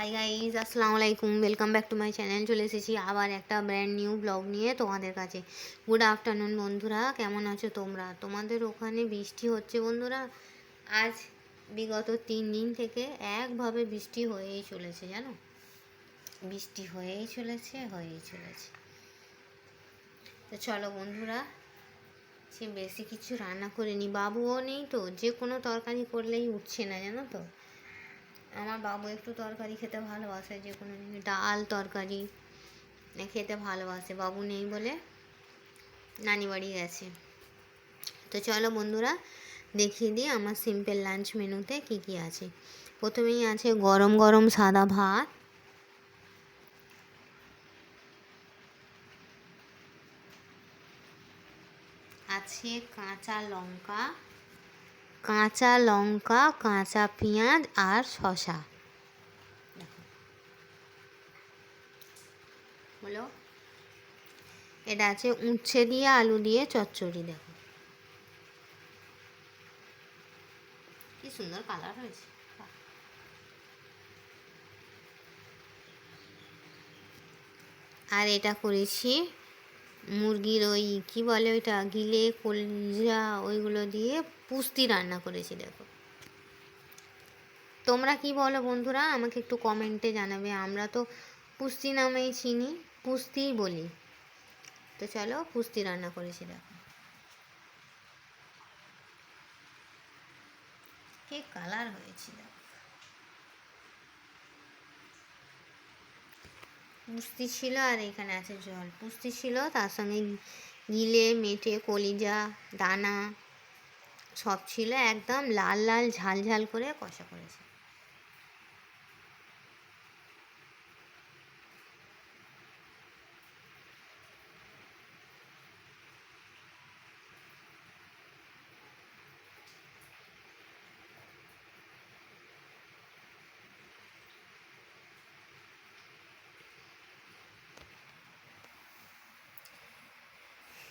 Hi guys, আসসালামু আলাইকুম। Welcome back to my channel. চলে এসেছি আবার একটা ব্র্যান্ড নিউ ব্লগ নিয়ে তোমাদের কাছে। গুড আফটারনুন বন্ধুরা, কেমন আছো তোমরা? তোমাদের ওখানে বৃষ্টি হচ্ছে বন্ধুরা? আজ বিগত 3 দিন থেকে একভাবে বৃষ্টি হয়েই চলেছে, জানো, বৃষ্টি হয়েই চলেছে। তো চলো বন্ধুরা, সে বেশি কিছু রান্না করিনি, বাবুও নেই তো যে কোনো তরকারি করলেই উঠছে না, জানো তো। আমার বাবু একটু তরকারি খেতে ভালোবাসে, যে কোনো ডাল তরকারি খেতে ভালোবাসে। বাবু নেই বলে নানি বাড়ি গেছে। তো চলো বন্ধুরা, দেখিয়ে দিই আমার সিম্পল লাঞ্চ মেনুতে কি কি আছে। প্রথমেই আছে গরম গরম সাদা ভাত, আছে কাঁচা লঙ্কা, কাঁচা পেঁয়াজ আর শসা হলো। এটা আছে উচ্ছে দিয়ে আলু দিয়ে চচ্চড়ি। দেখো কি সুন্দর কালার হয়েছে। আর এটা করেছি মুরগির ওই কি বলে ওইটা, গিলে কলজা, ওইগুলো দিয়ে পুস্তি রান্না করেছি। দেখো তোমরা কি বলো বন্ধুরা, আমাকে একটু কমেন্টে জানাবে। আমরা তো পুস্তি নামেই চিনি, পুস্তিই বলি। তো চলো, পুস্তি রান্না করেছি। দেখো কি কালার হয়েছিল। পুস্তি ছিল আর এখানে আছে জল। পুস্তি ছিল, তার সঙ্গে গিলে মেটে কলিজা দানা সব ছিল, একদম লাল লাল ঝাল ঝাল করে কষা করেছে।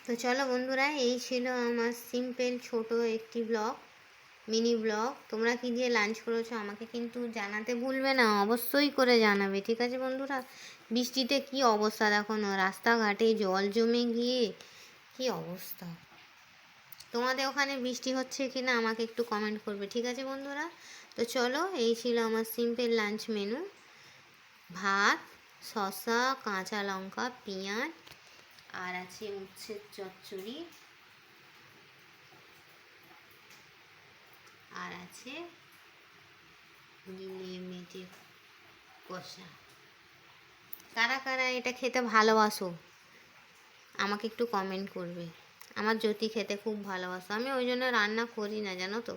তো চলো বন্ধুরা, এই ছিল আমার সিম্পল ছোট একটি ব্লগ, মিনি ব্লগ। তোমরা কি দিয়ে লাঞ্চ করেছো আমাকে কিন্তু জানাতে ভুলবে না, অবশ্যই করে জানাবে, ঠিক আছে বন্ধুরা। বৃষ্টিতে কি অবস্থা দেখো না, রাস্তাঘাটে জল জমে গিয়ে কি অবস্থা। তোমাদের ওখানে বৃষ্টি হচ্ছে কি না আমাকে একটু কমেন্ট করবে, ঠিক আছে বন্ধুরা। তো চলো, এই ছিল আমার সিম্পল লাঞ্চ মেনু। ভাত, শসা, কাঁচা লঙ্কা, পেঁয়াজ, আর আছে উচ্ছের চচ্চড়ি, আর আছে গিলে মেটে কষা। কারা কারা এটা খেতে ভালোবাসো আমাকে একটু কমেন্ট করবে। আমার জ্যোতি খেতে খুব ভালোবাসো, আমি ওই জন্য রান্না করি না, জানো তো।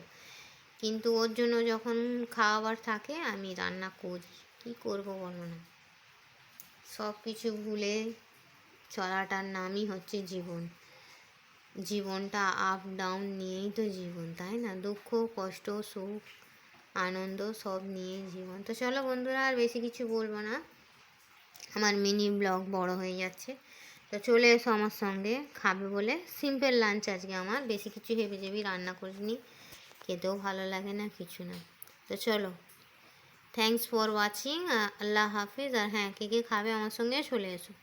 কিন্তু ওর জন্য যখন খাওয়াবার থাকে আমি রান্না করি, কি করব বলো না। সব কিছু ভুলে চলাটার নামই হচ্ছে জীবন। জীবনটা আপ ডাউন নিয়েই তো জীবন, তাই না? দুঃখ কষ্ট সুখ আনন্দ সব নিয়ে জীবন। তো চলো বন্ধুরা, আর বেশি কিছু বলবো না, আমার মিনি ব্লগ বড় হয়ে যাচ্ছে। তো চলে এসো আমার সঙ্গে খাবে বলে। সিম্পল লাঞ্চ আজকে আমার, বেশি কিছু হেভি জেবি রান্না করিনি, খেতেও ভালো লাগে না, কিছু না। তো চলো, থ্যাংকস ফর ওয়াচিং। আল্লাহ হাফিজ। আর হ্যাঁ, কে কে খাবে আমার সঙ্গে চলে এসো।